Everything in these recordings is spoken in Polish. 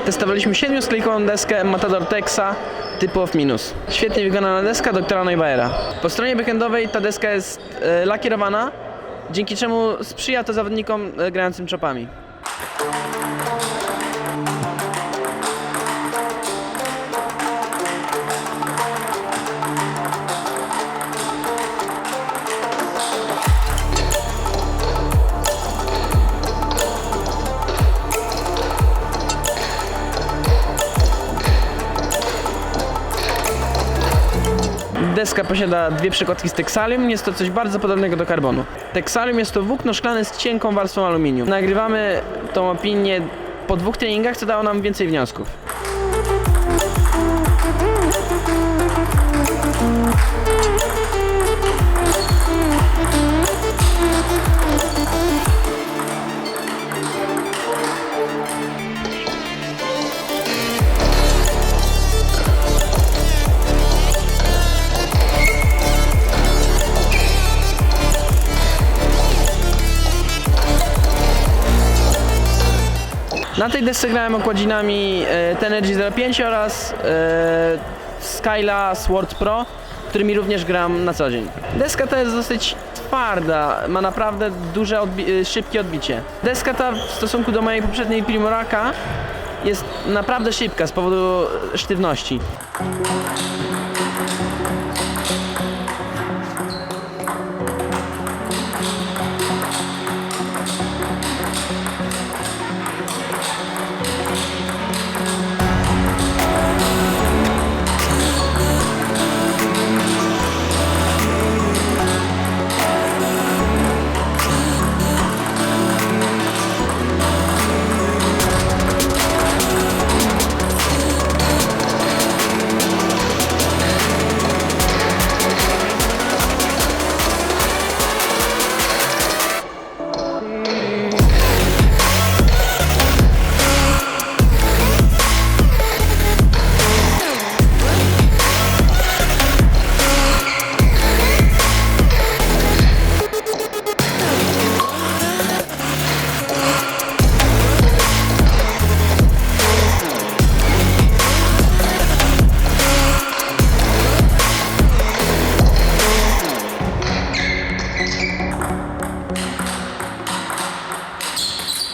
Testowaliśmy 7-sklejkową deskę Matador Texa typu off minus. Świetnie wykonana deska doktora Neubayera. Po stronie backendowej ta deska jest lakierowana, dzięki czemu sprzyja to zawodnikom grającym chopami. Deska posiada dwie przekładki z Texalium, jest to coś bardzo podobnego do karbonu. Texalium jest to włókno szklane z cienką warstwą aluminium. Nagrywamy tą opinię po 2 treningach, co dało nam więcej wniosków. Na tej desce grałem okładzinami Tenergy 05 oraz Skyla Sword Pro, którymi również gram na co dzień. Deska ta jest dosyć twarda, ma naprawdę duże, szybkie odbicie. Deska ta w stosunku do mojej poprzedniej Primoraka jest naprawdę szybka z powodu sztywności.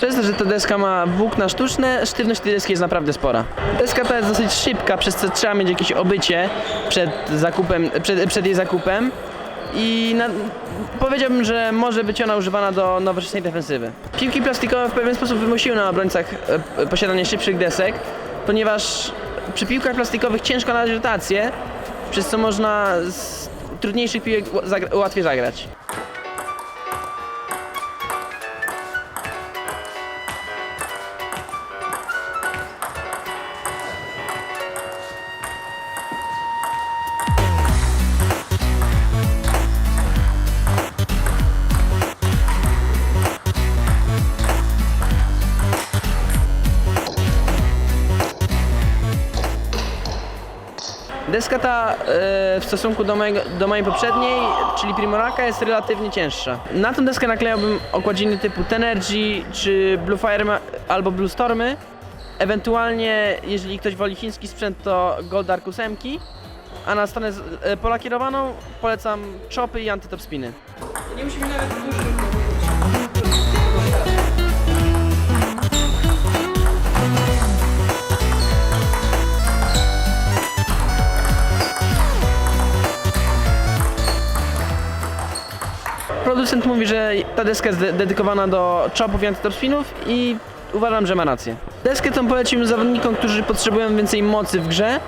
Przez to, że ta deska ma włókna sztuczne, sztywność tej deski jest naprawdę spora. Deska ta jest dosyć szybka, przez co trzeba mieć jakieś obycie przed jej zakupem i powiedziałbym, że może być ona używana do nowoczesnej defensywy. Piłki plastikowe w pewien sposób wymusiły na obrońcach posiadanie szybszych desek, ponieważ przy piłkach plastikowych ciężko nadać rotację, przez co można z trudniejszych piłek łatwiej zagrać. Deska ta w stosunku do mojej poprzedniej, czyli Primoraka, jest relatywnie cięższa. Na tę deskę naklejałbym okładziny typu Tenergy czy Blue Fire albo Blue Stormy. Ewentualnie, jeżeli ktoś woli chiński sprzęt, to Gold Dark 8, a na stronę polakierowaną polecam chopy i antytop spiny. Nie musimy nawet Producent mówi, że ta deska jest dedykowana do chopów i antytop spinów i uważam, że ma rację. Deskę tą poleciłbym zawodnikom, którzy potrzebują więcej mocy w grze,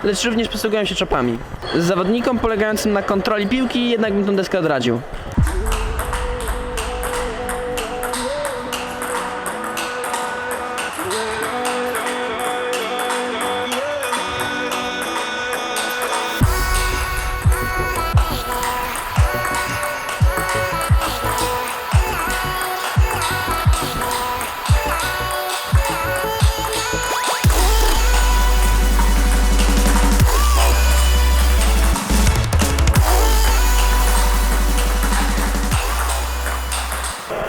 lecz również posługują się chopami. Zawodnikom polegającym na kontroli piłki jednak bym tą deskę odradził.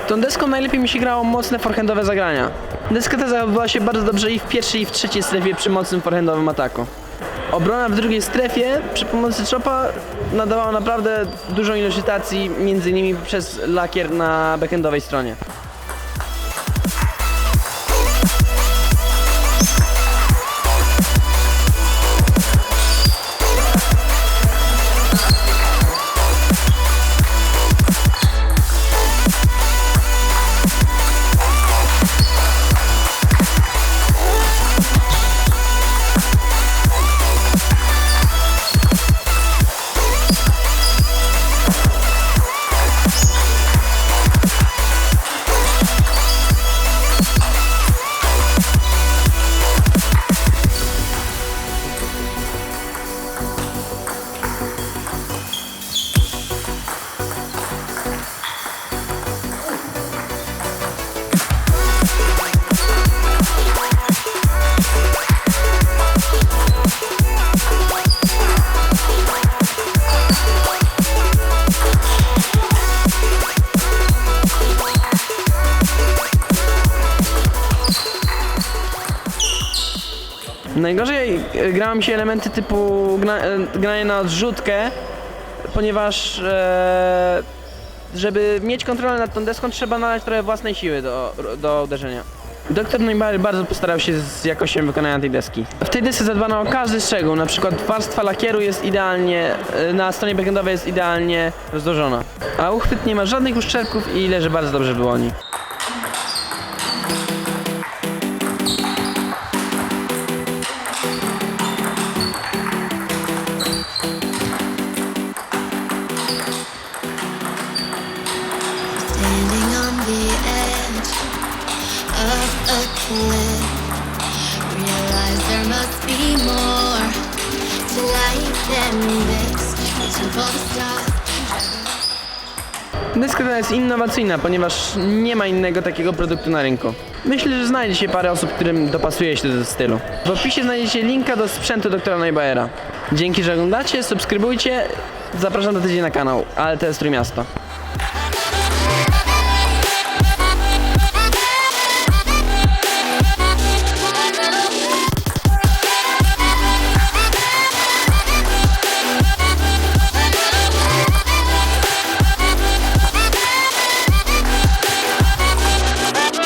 Tą deską najlepiej mi się grało mocne forehandowe zagrania. Deska ta zachowywała się bardzo dobrze i w pierwszej i w trzeciej strefie przy mocnym forehandowym ataku. Obrona w drugiej strefie przy pomocy chopa nadawała naprawdę dużą ilość rotacji, między innymi przez lakier na backendowej stronie. Najgorzej grało mi się elementy typu granie na odrzutkę, ponieważ żeby mieć kontrolę nad tą deską, trzeba nalać trochę własnej siły do uderzenia. Doktor Neubayer bardzo postarał się z jakością wykonania tej deski. W tej desce zadbano o każdy szczegół, na przykład warstwa lakieru jest idealnie, na stronie backendowej jest idealnie rozłożona, a uchwyt nie ma żadnych uszczerbków i leży bardzo dobrze w dłoni. Standing on the edge of a cliff, realize there must be more to life than this. Reaching for the stars. Deska ta jest innowacyjna, ponieważ nie ma innego takiego produktu na rynku. Myślę, że znajdzie się parę osób, którym dopasuje się do stylu. W opisie znajdziecie linka do sprzętu doktora Neubayera. Dzięki, że oglądacie, subskrybujcie, zapraszam do tydzień na kanał, ale to jest Trójmiasto.